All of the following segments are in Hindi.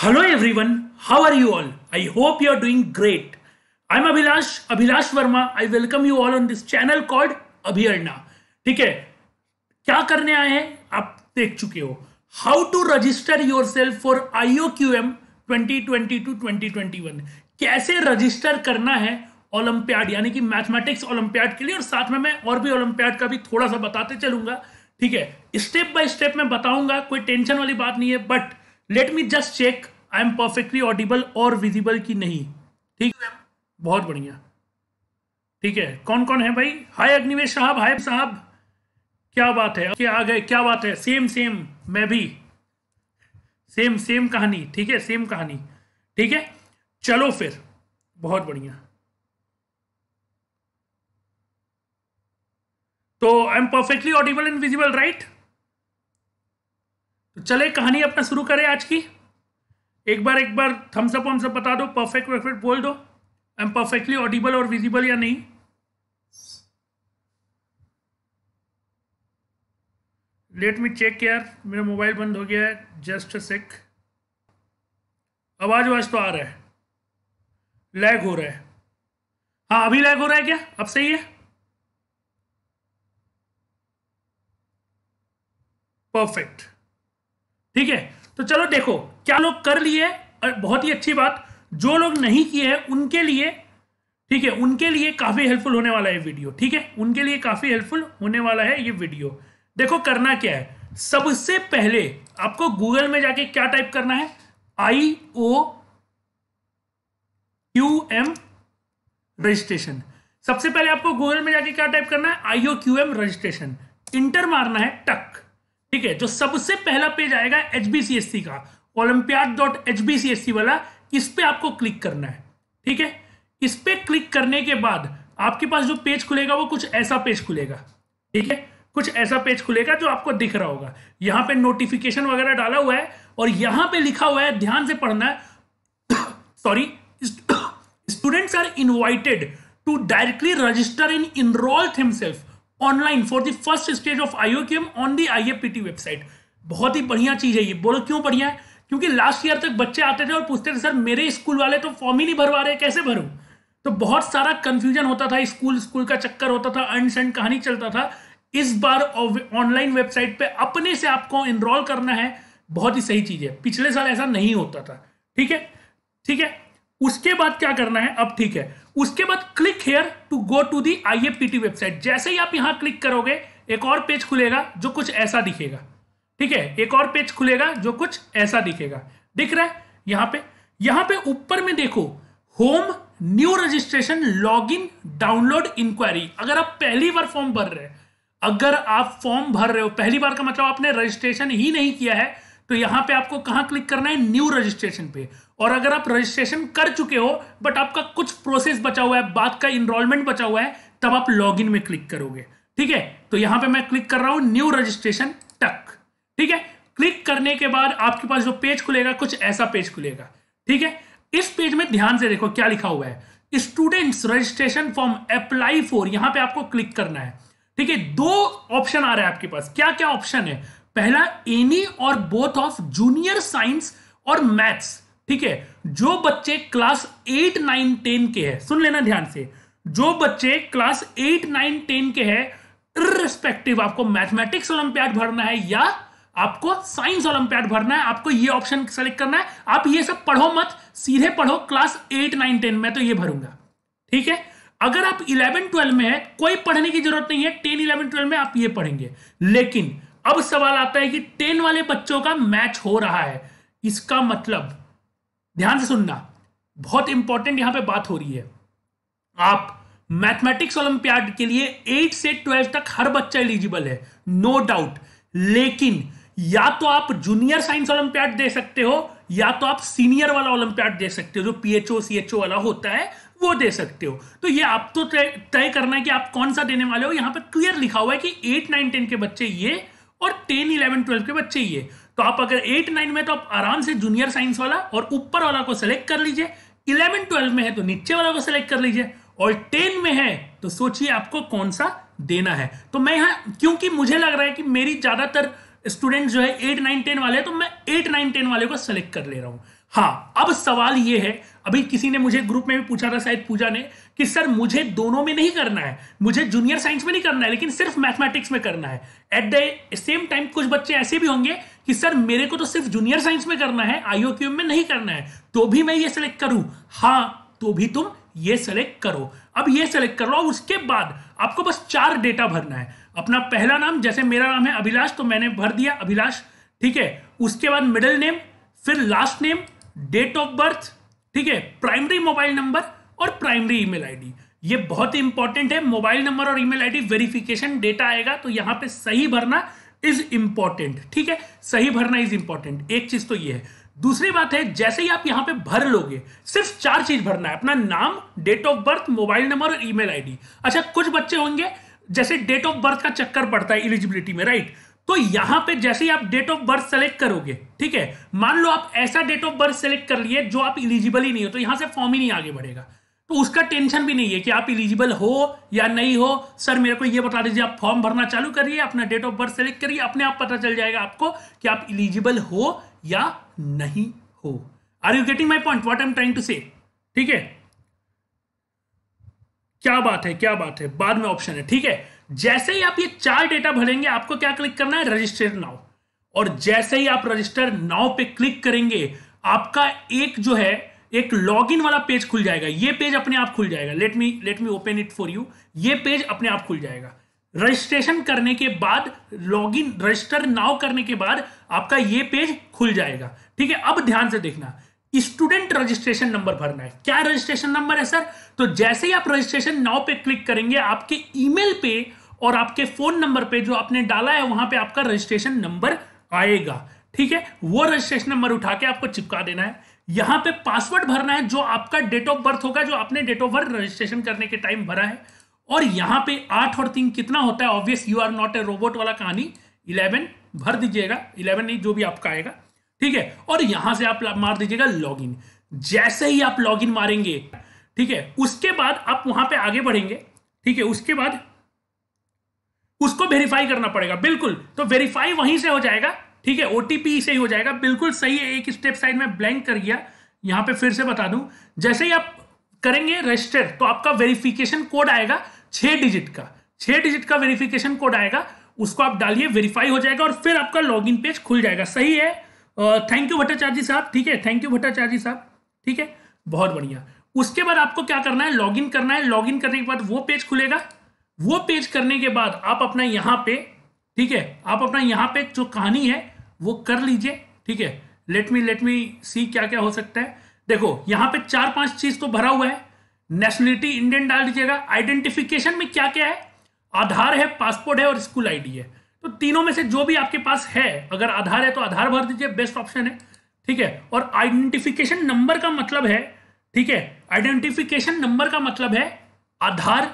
Hello everyone, how are you all? I hope you are doing great. I'm Abhilash Verma. I welcome you all on this channel called Abhiarna. ठीक है, क्या करने आए हैं आप देख चुके हो. How to register yourself for IOQM 2020 to 2021. कैसे रजिस्टर करना है ओलंपियाड यानी कि मैथमेटिक्स ओलंपियाड के लिए, और साथ में मैं और भी ओलंपियाड का भी थोड़ा सा बताते चलूंगा. ठीक है, स्टेप बाय स्टेप मैं बताऊंगा, कोई टेंशन वाली बात नहीं है. But let me just check I am perfectly audible और विजिबल की नहीं. ठीक है, बहुत बढ़िया. ठीक है, कौन कौन है भाई? हाय अग्निवेश साहब, हाय साहब, क्या बात है, क्या आ गए, क्या बात है. सेम मैं भी सेम कहानी. ठीक है, सेम कहानी. ठीक है, चलो फिर, बहुत बढ़िया. तो आई am perfectly Audible and visible, right? तो चले कहानी अपना शुरू करें आज की. एक बार थम्स अप बता दो, परफेक्ट बोल दो. आई एम परफेक्टली ऑडिबल और विजिबल या नहीं. लेट मी चेक यार, मेरा मोबाइल बंद हो गया है, जस्ट अ सेक. आवाज तो आ रहा है, लैग हो रहा है. हाँ, अभी लैग हो रहा है क्या? अब सही है, परफेक्ट. ठीक है, तो चलो देखो क्या लोग कर लिए. बहुत ही अच्छी बात. जो लोग नहीं किए हैं उनके लिए, ठीक है, उनके लिए काफी हेल्पफुल होने वाला है वीडियो. ठीक है, उनके लिए काफी हेल्पफुल होने वाला है ये वीडियो. देखो करना क्या है. सबसे पहले आपको गूगल में जाके क्या टाइप करना है? IOQM registration. सबसे पहले आपको गूगल में जाके क्या टाइप करना है? IOQM registration. इंटर मारना है, टक. ठीक है, जो सबसे पहला पेज आएगा HBCSC का, olympiad.hbcsc वाला, इस पे आपको क्लिक करना है. ठीक है, इस पे क्लिक करने के बाद आपके पास जो पेज खुलेगा वो कुछ ऐसा पेज खुलेगा. ठीक है, कुछ ऐसा पेज खुलेगा जो आपको दिख रहा होगा. यहां पे नोटिफिकेशन वगैरह डाला हुआ है और यहां पे लिखा हुआ है, ध्यान से पढ़ना है. Sorry, students are invited to directly register in enroll himself online for the first stage of IOQM on the IFPT website. बहुत ही बढ़िया चीज है ये. बोलो क्यों बढ़िया है? क्योंकि लास्ट ईयर तक बच्चे आते थे और पूछते थे, सर मेरे स्कूल वाले तो फॉर्म ही नहीं भरवा रहे, कैसे भरूं? तो बहुत सारा कंफ्यूजन होता था, स्कूल का चक्कर होता था, अंड कहानी चलता था. इस बार ऑनलाइन वेबसाइट पे अपने से आपको एनरोल करना है. बहुत ही सही चीज है, पिछले साल ऐसा नहीं होता था. ठीक है. उसके बाद क्या करना है अब? ठीक है, उसके बाद click here to go to the IFPT website. जैसे ही आप यहां क्लिक करोगे एक और पेज खुलेगा जो कुछ ऐसा दिखेगा. ठीक है, एक और पेज खुलेगा जो कुछ ऐसा दिखेगा. दिख रहा है यहां पे ऊपर में देखो, home, new registration, login, download, inquiry. अगर आप पहली बार फॉर्म भर रहे हैं, अगर आप फॉर्म भर रहे हो पहली बार का मतलब आपने रजिस्ट्रेशन ही नहीं किया है, तो यहां पे आपको कहां क्लिक करना है? न्यू रजिस्ट्रेशन पे. और अगर आप रजिस्ट्रेशन कर चुके हो बट आपका कुछ प्रोसेस बचा हुआ है, बात का इनरोलमेंट बचा हुआ है, तब आप लॉगिन में क्लिक करोगे. ठीक है, तो यहां पे मैं क्लिक कर रहा हूं न्यू रजिस्ट्रेशन, टक. ठीक है, क्लिक करने के बाद आपके पास जो पेज खुलेगा कुछ ऐसा पेज खुलेगा. ठीक है, इस पेज में ध्यान से देखो क्या लिखा हुआ है. Students registration form apply for, यहां पे आपको क्लिक करना है. ठीक है, दो ऑप्शन आ रहा है आपके पास. क्या क्या ऑप्शन है? पहला, एनी और बोथ ऑफ जूनियर साइंस और मैथ्स. ठीक है, जो बच्चे क्लास 8, 9, 10 के हैं, सुन लेना ध्यान से, जो बच्चे क्लास 8, 9, 10 के हैं, इररिस्पेक्टिव आपको मैथमेटिक्स ओलंपियाड भरना है या आपको साइंस ओलंपियाड भरना है, आपको ये ऑप्शन सेलेक्ट करना है. आप ये सब पढ़ो मत, सीधे पढ़ो क्लास 8, 9, 10, मैं तो ये भरूंगा. ठीक है, अगर आप 11, 12 में है, कोई पढ़ने की जरूरत नहीं है. 10, 11, 12 में आप ये पढ़ेंगे. लेकिन अब सवाल आता है कि 10 वाले बच्चों का मैच हो रहा है, इसका मतलब, ध्यान से सुनना, बहुत इंपॉर्टेंट यहां पे बात हो रही है. आप मैथमेटिक्स ओलंपियाड के लिए 8 से 12 तक हर बच्चा एलिजिबल है, नो डाउट. लेकिन या तो आप जूनियर साइंस ओलंपियाड दे सकते हो या तो आप सीनियर वाला ओलंपियाड दे सकते हो, जो PHO CHO वाला होता है वो दे सकते हो. तो ये आप तो तय करना है कि आप कौन सा देने वाले हो. यहां पे क्लियर लिखा हुआ है कि 8, 9, 10 के बच्चे ये और 10, 11, 12 के बच्चे ये. तो आप अगर 8, 9 में तो आप आराम से जूनियर साइंस वाला और ऊपर वाला को सेलेक्ट कर लीजिए. 11, 12 में है तो नीचे वाला को सेलेक्ट कर लीजिए. और 10 में है तो सोचिए आपको कौन सा देना है. तो मैं यहां, क्योंकि मुझे लग रहा है कि मेरी ज्यादातर स्टूडेंट जो है 8, 9, 10 वाले, तो मैं 8, 9, 10 वाले को सेलेक्ट कर ले रहा हूं. हाँ, अब सवाल ये है, अभी किसी ने मुझे ग्रुप में भी पूछा था, शायद पूजा ने, कि सर मुझे दोनों में नहीं करना है, मुझे जूनियर साइंस में नहीं करना है, लेकिन सिर्फ मैथमेटिक्स में करना है। एट द सेम टाइम कुछ बच्चे ऐसे भी होंगे कि सर मेरे को तो सिर्फ जूनियर साइंस में करना है, आईओक्यूएम में नहीं करना है, तो भी मैं ये सेलेक्ट करूं? हाँ, तो भी तुम ये सेलेक्ट करो। अब ये सेलेक्ट कर लो, उसके बाद आपको बस 4 डेटा भरना है। अपना पहला नाम, जैसे मेरा नाम है अभिलाष, तो मैंने भर दिया अभिलाष, ठीक है। उसके बाद मिडिल नेम, फिर last name, date of birth, ठीक है, प्राइमरी मोबाइल नंबर और प्राइमरी ईमेल आईडी। ये बहुत ही इंपॉर्टेंट है, मोबाइल नंबर और ईमेल आईडी वेरिफिकेशन डेटा आएगा, तो यहां पे सही भरना इज इंपॉर्टेंट, ठीक है, सही भरना इज इंपॉर्टेंट। एक चीज तो ये है। दूसरी बात है, जैसे ही आप यहां पे भर लोगे, सिर्फ 4 चीज भरना है, अपना नाम, date of birth, mobile number और ईमेल आईडी। अच्छा, कुछ बच्चे होंगे जैसे डेट ऑफ बर्थ का चक्कर पड़ता है एलिजिबिलिटी में, राइट, तो यहां पे जैसे ही आप डेट ऑफ बर्थ सेलेक्ट करोगे, ठीक है, मान लो आप ऐसा डेट ऑफ बर्थ सेलेक्ट कर लिए जो आप इलिजिबल ही नहीं हो, तो यहां से फॉर्म ही नहीं आगे बढ़ेगा। तो उसका टेंशन भी नहीं है कि आप इलिजिबल हो या नहीं हो, सर मेरे को ये बता दीजिए, आप फॉर्म भरना चालू करिए, अपना डेट ऑफ बर्थ सेलेक्ट करिए, अपने आप पता चल जाएगा आपको कि आप इलिजिबल हो या नहीं हो। Are you getting my point, what I am trying to say? ठीक है, क्या बात है, क्या बात है, बाद में ऑप्शन है, ठीक है। जैसे ही आप ये 4 डेटा भरेंगे, आपको क्या क्लिक करना है? Register now. और जैसे ही आप रजिस्टर नाउ पे क्लिक करेंगे, आपका एक जो है एक लॉगिन वाला पेज खुल जाएगा। ये पेज अपने आप खुल जाएगा। Let me open it for you. ये पेज अपने आप खुल जाएगा। रजिस्ट्रेशन करने के बाद, लॉगिन रजिस्टर नाउ करने के बाद आपका ये पेज खुल जाएगा, ठीक है। अब ध्यान से देखना, स्टूडेंट रजिस्ट्रेशन नंबर भरना है। क्या रजिस्ट्रेशन नंबर है सर? तो जैसे ही आप रजिस्ट्रेशन नाउ पे क्लिक करेंगे, आपके ईमेल पे और आपके फोन नंबर पे जो आपने डाला है, वहां पे आपका रजिस्ट्रेशन नंबर आएगा, ठीक है। वो रजिस्ट्रेशन नंबर उठा के आपको चिपका देना है। यहां पे पासवर्ड भरना है जो आपका डेट ऑफ बर्थ होगा, जो आपने डेट ऑफ बर्थ रजिस्ट्रेशन करने के टाइम भरा है। और यहां पे 8 और 3 कितना होता है? Obvious you are not a robot वाला कहानी, 11 भर दीजिएगा, 11 नहीं, जो भी आपका आएगा, ठीक है। और यहां से आप मार दीजिएगा लॉगिन। जैसे ही आप लॉगिन मारेंगे, ठीक है, उसके बाद आप वहां पे आगे बढ़ेंगे, ठीक है। उसके बाद उसको वेरीफाई करना पड़ेगा, बिल्कुल। तो वेरीफाई वहीं से हो जाएगा, ठीक है, ओटीपी से ही हो जाएगा, बिल्कुल सही है। एक स्टेप साइड में ब्लैंक कर गया, यहां पे फिर से बता दूं। जैसे ही आप करेंगे रजिस्टर, तो आपका वेरिफिकेशन कोड आएगा 6 डिजिट का, 6 डिजिट का वेरिफिकेशन कोड आएगा, उसको आप डालिए, वेरीफाई हो जाएगा और फिर आपका लॉगिन पेज खुल जाएगा। सही है, थैंक यू भट्टाचार्य साहब, ठीक है, थैंक यू भट्टाचार्य साहब, ठीक है, बहुत बढ़िया। उसके बाद आपको क्या करना है? लॉगिन करना है। लॉगिन करने के बाद वो पेज खुलेगा। वो पेज करने के बाद आप अपना यहां पे, ठीक है, आप अपना यहां पे जो कहानी है वो कर लीजिए, ठीक है। लेट मी सी क्या क्या हो सकता है। देखो यहां पे 4-5 चीज तो भरा हुआ है। नेशनलिटी इंडियन डाल दीजिएगा। आइडेंटिफिकेशन में क्या क्या है? आधार है, पासपोर्ट है और स्कूल आईडी है। तो तीनों में से जो भी आपके पास है, अगर आधार है तो आधार भर दीजिए, बेस्ट ऑप्शन है, ठीक है। और आइडेंटिफिकेशन नंबर का मतलब है, ठीक है, आइडेंटिफिकेशन नंबर का मतलब है आधार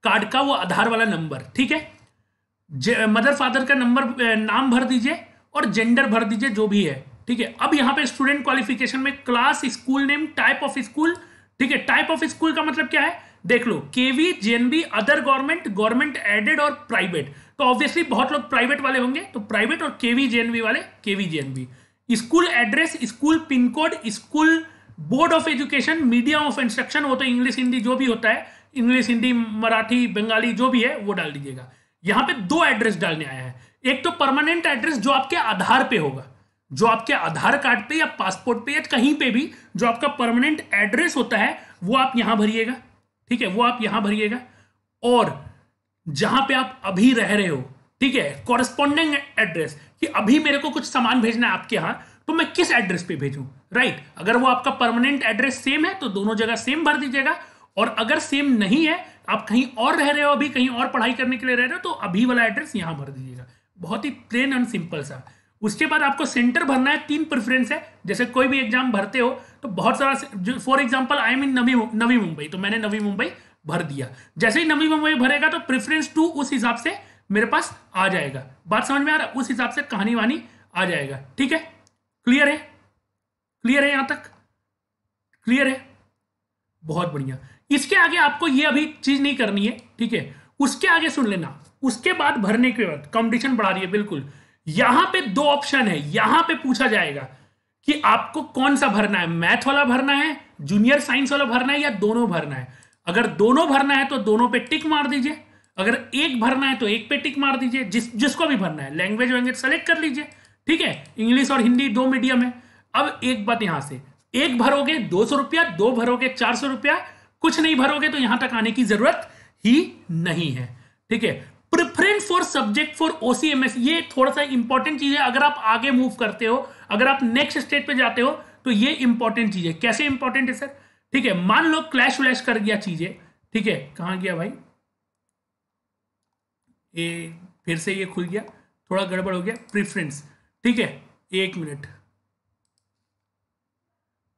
कार्ड का वो आधार वाला नंबर, ठीक है। मदर फादर का नंबर, नाम भर दीजिए और जेंडर भर दीजिए जो भी है, ठीक है। अब यहां पे स्टूडेंट क्वालिफिकेशन में class, school name, type of school, ठीक है। टाइप ऑफ स्कूल का मतलब क्या है? देख लो, केवी, JNB, other government, government aided और प्राइवेट। तो ऑब्वियसली बहुत लोग प्राइवेट वाले होंगे, तो प्राइवेट, और केवी जेएनबी वाले KV JNV. School address, school pin code, school board of education, medium of instruction, वो तो इंग्लिश हिंदी जो भी होता है, इंग्लिश हिंदी मराठी बंगाली जो भी है वो डाल दीजिएगा। यहां पे 2 एड्रेस डालने आया है। एक तो परमानेंट एड्रेस जो आपके आधार पे होगा, जो आपके आधार कार्ड पे या पासपोर्ट पे या कहीं पे भी जो आपका परमानेंट एड्रेस होता है वो आप यहां भरिएगा, ठीक है, वो आप यहां भरिएगा। और जहां पे आप अभी रह रहे हो, ठीक है, कॉरेस्पॉन्डिंग एड्रेस, कि अभी मेरे को कुछ सामान भेजना है आपके यहां, तो मैं किस एड्रेस पे भेजूं, राइट। अगर वो आपका परमानेंट एड्रेस सेम है तो दोनों जगह सेम भर दीजिएगा, और अगर सेम नहीं है, आप कहीं और रह रहे हो, अभी कहीं और पढ़ाई करने के लिए रह रहे हो, तो अभी वाला एड्रेस यहां भर दीजिएगा। बहुत ही प्लेन एंड सिंपल सा। उसके बाद आपको सेंटर भरना है। 3 प्रेफरेंस है। जैसे कोई भी एग्जाम भरते हो तो बहुत सारा, फॉर एग्जांपल आई एम इन नवी मुंबई, तो मैंने नवी मुंबई भर दिया। जैसे ही नवी मुंबई भरेगा तो प्रेफरेंस 2 उस हिसाब से मेरे पास आ जाएगा। बात समझ में आ रहा है? उस हिसाब से कहानी वानी आ जाएगा, ठीक है। क्लियर है? क्लियर है? यहां तक क्लियर है? बहुत बढ़िया। इसके आगे आपको ये अभी चीज नहीं करनी है, ठीक है। उसके आगे सुन लेना। उसके बाद भरने के बाद कंपटीशन बढ़ा रही है, बिल्कुल। यहां पे 2 ऑप्शन है। यहां पे पूछा जाएगा कि आपको कौन सा भरना है, मैथ वाला भरना है, जूनियर साइंस वाला भरना है, या दोनों भरना है। अगर दोनों भरना है तो दोनों पे टिक मार दीजिए, अगर एक भरना है तो एक पे टिक मार दीजिए, जिसको भी भरना है। लैंग्वेज वैंग्वेज सेलेक्ट कर लीजिए, ठीक है, इंग्लिश और हिंदी दो मीडियम है। अब एक बात यहां से, एक भरोगे 200 रुपया, दो भरोगे 400 रुपया, कुछ नहीं भरोगे तो यहां तक आने की जरूरत ही नहीं है, ठीक है। प्रेफरेंस फॉर सब्जेक्ट फॉर ओसीएमएस, ये थोड़ा सा इंपॉर्टेंट चीज है। अगर आप आगे मूव करते हो, अगर आप नेक्स्ट स्टेज पे जाते हो, तो ये इंपॉर्टेंट चीज है। कैसे इंपॉर्टेंट है सर? ठीक है, मान लो क्लैश व्लैश कर गया चीजें, ठीक है, कहां गया भाई, ये फिर से ये खुल गया, थोड़ा गड़बड़ हो गया, प्रेफरेंस, ठीक है, एक मिनट,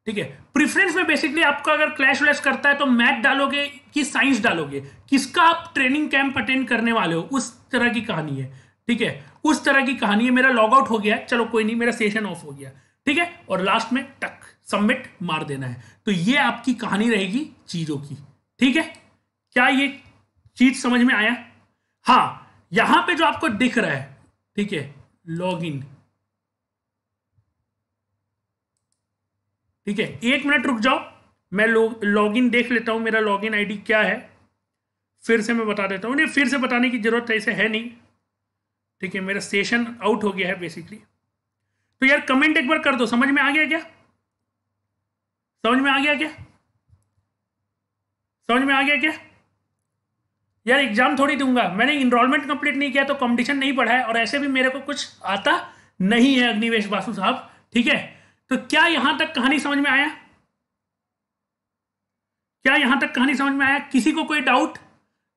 ठीक है। प्रेफरेंस में बेसिकली आपका अगर क्लैश व्लैश करता है तो मैथ डालोगे कि साइंस डालोगे, किसका आप ट्रेनिंग कैंप अटेंड करने वाले हो, उस तरह की कहानी है, ठीक है, उस तरह की कहानी है। मेरा लॉग आउट हो गया, चलो कोई नहीं, मेरा सेशन ऑफ हो गया, ठीक है, और लास्ट में टक सबमिट मार देना है। तो ये आपकी कहानी रहेगी चीजों की, ठीक है। क्या ये चीज समझ में आया? हाँ, यहां पे जो आपको दिख रहा है, ठीक है, लॉग इन, ठीक है, एक मिनट रुक जाओ, मैं लॉगिन देख लेता हूं, मेरा लॉगिन आईडी क्या है, फिर से मैं बता देता हूं। नहीं, फिर से बताने की जरूरत ऐसे है नहीं, ठीक है, मेरा सेशन आउट हो गया है बेसिकली। तो यार कमेंट एक बार कर दो, समझ में आ गया क्या? समझ में आ गया क्या? समझ में आ गया क्या? यार एग्जाम थोड़ी दूंगा, मैंने इनरोलमेंट कंप्लीट नहीं किया तो कंपटीशन नहीं पढ़ा है, और ऐसे भी मेरे को कुछ आता नहीं है अग्निवेश बासु साहब, ठीक है। तो क्या यहां तक कहानी समझ में आया? क्या यहां तक कहानी समझ में आया? किसी को कोई डाउट?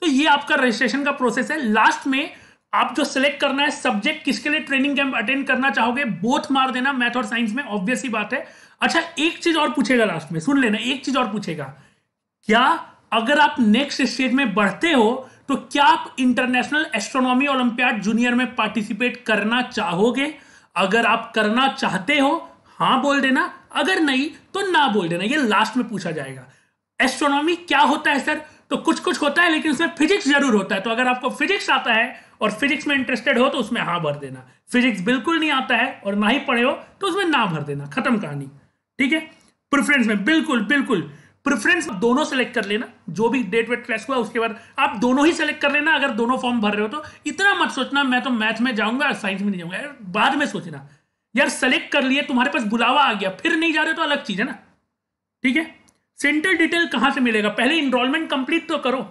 तो ये आपका रजिस्ट्रेशन का प्रोसेस है। लास्ट में आप जो सिलेक्ट करना है सब्जेक्ट, किसके लिए ट्रेनिंग कैंप अटेंड करना चाहोगे, बोथ मार देना, मैथ और साइंस में, ऑब्वियस ही बात है। अच्छा, एक चीज और पूछेगा लास्ट में, सुन लेना, एक चीज और पूछेगा, क्या अगर आप नेक्स्ट स्टेज में बढ़ते हो तो क्या आप इंटरनेशनल एस्ट्रोनॉमी ओलंपियाड जूनियर में पार्टिसिपेट करना चाहोगे? अगर आप करना चाहते हो हां बोल देना, अगर नहीं तो ना बोल देना, ये लास्ट में पूछा जाएगा। एस्ट्रोनॉमी क्या होता है सर? तो कुछ कुछ होता है, लेकिन उसमें फिजिक्स जरूर होता है। तो अगर आपको फिजिक्स आता है और फिजिक्स में इंटरेस्टेड हो तो उसमें हाँ भर देना, फिजिक्स बिल्कुल नहीं आता है और ना ही पढ़े हो तो उसमें ना भर देना, खत्म कहानी, ठीक है। प्रेफरेंस में बिल्कुल बिल्कुल प्रेफरेंस दोनों सेलेक्ट कर लेना, जो भी डेट वेट क्लास हुआ उसके बाद आप दोनों ही सेलेक्ट कर लेना। अगर दोनों फॉर्म भर रहे हो तो इतना मत सोचना मैं तो मैथ में जाऊंगा साइंस में नहीं जाऊंगा, बाद में सोचना। यार सेलेक्ट कर लिए, तुम्हारे पास बुलावा आ गया, फिर नहीं जा रहे तो अलग चीज है ना, ठीक है। सेंटर डिटेल कहां से मिलेगा? पहले इनरोलमेंट कंप्लीट तो करो,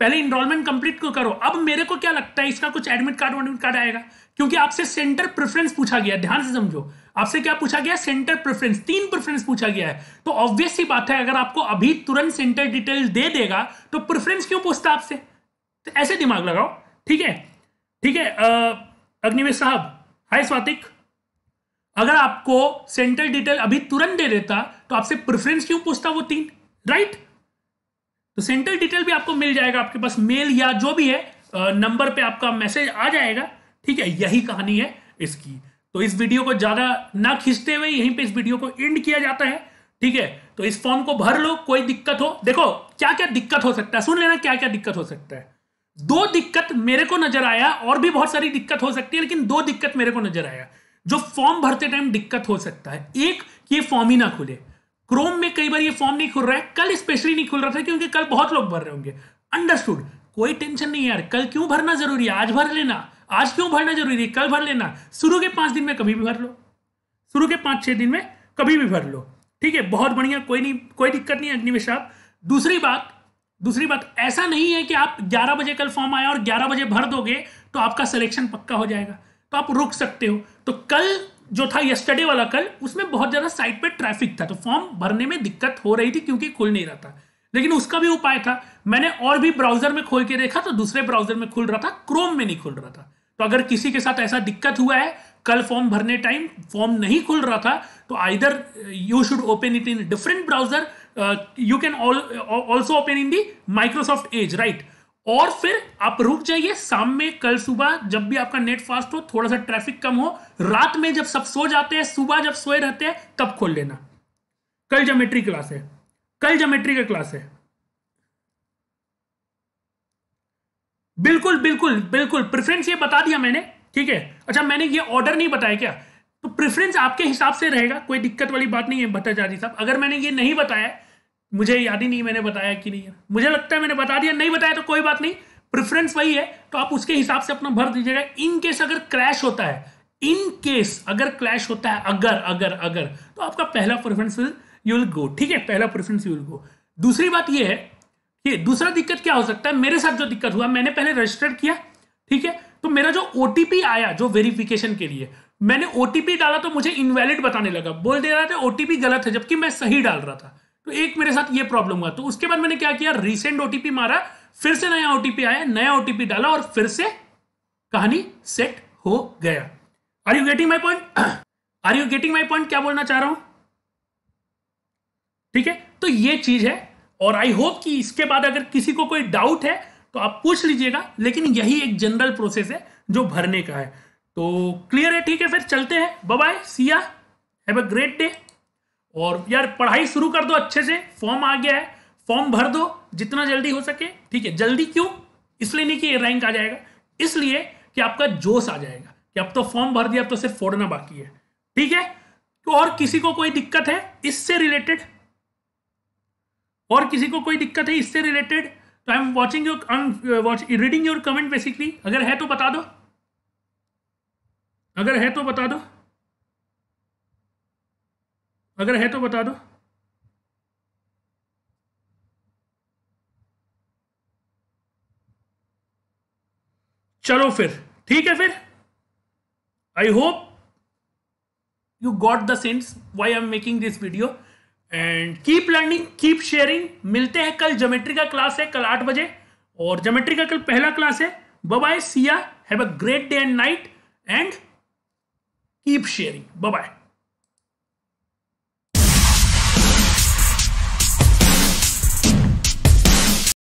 पहले इनरोलमेंट कंप्लीट तो करो। अब मेरे को क्या लगता है इसका कुछ एडमिट कार्ड आएगा, क्योंकि आपसे सेंटर प्रेफरेंस पूछा गया, ध्यान से समझो, आपसे क्या पूछा गया? सेंटर प्रेफरेंस, 3 प्रेफरेंस पूछा गया है। तो ऑब्वियस सी बात है, अगर आपको अभी तुरंत सेंटर डिटेल दे देगा तो प्रेफरेंस क्यों पूछता आपसे? तो ऐसे दिमाग लगाओ, ठीक है, ठीक है। अग्निवेश साहब, हाय स्वातिक, अगर आपको सेंटर डिटेल अभी तुरंत दे देता तो आपसे प्रेफरेंस क्यों पूछता वो 3, राइट? तो सेंटर डिटेल भी आपको मिल जाएगा, आपके पास मेल या जो भी है नंबर पे आपका मैसेज आ जाएगा, ठीक है। यही कहानी है इसकी। तो इस वीडियो को ज्यादा ना खींचते हुए यहीं पे इस वीडियो को एंड किया जाता है, ठीक है। तो इस फॉर्म को भर लो, कोई दिक्कत हो, देखो क्या क्या दिक्कत हो सकता है, सुन लेना क्या क्या दिक्कत हो सकता है। 2 दिक्कत मेरे को नजर आया, और भी बहुत सारी दिक्कत हो सकती है, लेकिन 2 दिक्कत मेरे को नजर आया जो फॉर्म भरते टाइम दिक्कत हो सकता है। एक, ये फॉर्म ही ना खुले, क्रोम में कई बार ये फॉर्म नहीं खुल रहा है, कल स्पेशली नहीं खुल रहा था क्योंकि कल बहुत लोग भर रहे होंगे, अंडरस्टूड, कोई टेंशन नहीं यार, कल क्यों भरना जरूरी है, आज भर लेना, आज क्यों भरना जरूरी है, कल भर लेना, शुरू के 5 दिन में कभी भी भर लो, शुरू के 5-6 दिन में कभी भी भर लो, ठीक है, बहुत बढ़िया, कोई नहीं, कोई दिक्कत नहीं अग्निवेश साहब। दूसरी बात ऐसा नहीं है कि आप 11 बजे कल फॉर्म आया और 11 बजे भर दोगे तो आपका सिलेक्शन पक्का हो जाएगा, तो आप रुक सकते हो। तो कल जो था यस्टरडे वाला कल, उसमें बहुत ज्यादा साइट पे ट्रैफिक था, तो फॉर्म भरने में दिक्कत हो रही थी क्योंकि खुल नहीं रहा था, लेकिन उसका भी उपाय था, मैंने और भी ब्राउजर में खोल के देखा तो दूसरे ब्राउजर में खुल रहा था, क्रोम में नहीं खुल रहा था। तो अगर किसी के साथ ऐसा दिक्कत हुआ है, कल फॉर्म भरने टाइम फॉर्म नहीं खुल रहा था, तो either you should open it in different browser, you can also open in the Microsoft Edge, right, और फिर आप रुक जाइए, शाम में कल सुबह जब भी आपका नेट फास्ट हो, थोड़ा सा ट्रैफिक कम हो, रात में जब सब सो जाते हैं, सुबह जब सोए रहते हैं, तब खोल लेना। कल ज्योमेट्री क्लास है, कल ज्योमेट्री का क्लास है, बिल्कुल बिल्कुल बिल्कुल, प्रेफरेंस ये बता दिया मैंने, ठीक है। अच्छा, मैंने ये ऑर्डर नहीं बताया क्या? तो प्रेफरेंस आपके हिसाब से रहेगा, कोई दिक्कत वाली बात नहीं है भट्टाचार्य साहब। अगर मैंने ये नहीं बताया, मुझे याद ही नहीं मैंने बताया कि नहीं है, मुझे लगता है मैंने बता दिया, नहीं बताया तो कोई बात नहीं, प्रेफरेंस वही है, तो आप उसके हिसाब से अपना भर दीजिएगा। इन केस अगर क्रैश होता है, इन केस अगर क्लैश होता है, अगर अगर अगर तो आपका पहला प्रेफरेंस यू विल गो, ठीक है, पहला प्रेफरेंस यू विल गो। दूसरी बात ये है कि दूसरा दिक्कत क्या हो सकता है, मेरे साथ जो दिक्कत हुआ, मैंने पहले रजिस्टर किया, ठीक है, तो मेरा जो ओटीपी आया जो वेरिफिकेशन के लिए, मैंने ओटीपी डाला तो मुझे इनवैलिड बताने लगा, बोल दे रहा था ओटीपी गलत है, जबकि मैं सही डाल रहा था। तो एक मेरे साथ ये प्रॉब्लम हुआ, तो उसके बाद मैंने क्या किया, रीसेंट ओटीपी मारा, फिर से नया ओटीपी आया, नया ओटीपी डाला और फिर से कहानी सेट हो गया। Are you getting my point? Are you getting my point? क्या बोलना चाह रहा हूं? ठीक है, तो ये चीज है, और आई होप कि इसके बाद अगर किसी को कोई डाउट है तो आप पूछ लीजिएगा, लेकिन यही एक जनरल प्रोसेस है जो भरने का है। तो क्लियर है? ठीक है, फिर चलते हैं, bye bye, see ya, have a great day. और यार पढ़ाई शुरू कर दो अच्छे से, फॉर्म आ गया है, फॉर्म भर दो जितना जल्दी हो सके, ठीक है। जल्दी क्यों? इसलिए नहीं कि रैंक आ जाएगा, इसलिए कि आपका जोश आ जाएगा कि अब तो फॉर्म भर दिया, अब तो सिर्फ फोड़ना बाकी है, ठीक है। तो और किसी को कोई दिक्कत है इससे रिलेटेड? और किसी को कोई दिक्कत है इससे रिलेटेड? तो I am watching your reading your comment basically, अगर है तो बता दो, अगर है तो बता दो, अगर है तो बता दो। चलो फिर ठीक है, फिर I hope you got the sense why I'm making this video and keep learning, keep sharing। मिलते हैं कल, ज्योमेट्री का क्लास है कल 8 बजे, और ज्योमेट्री का कल पहला क्लास है। Bye bye, see ya, have a great day and night and keep sharing, bye bye.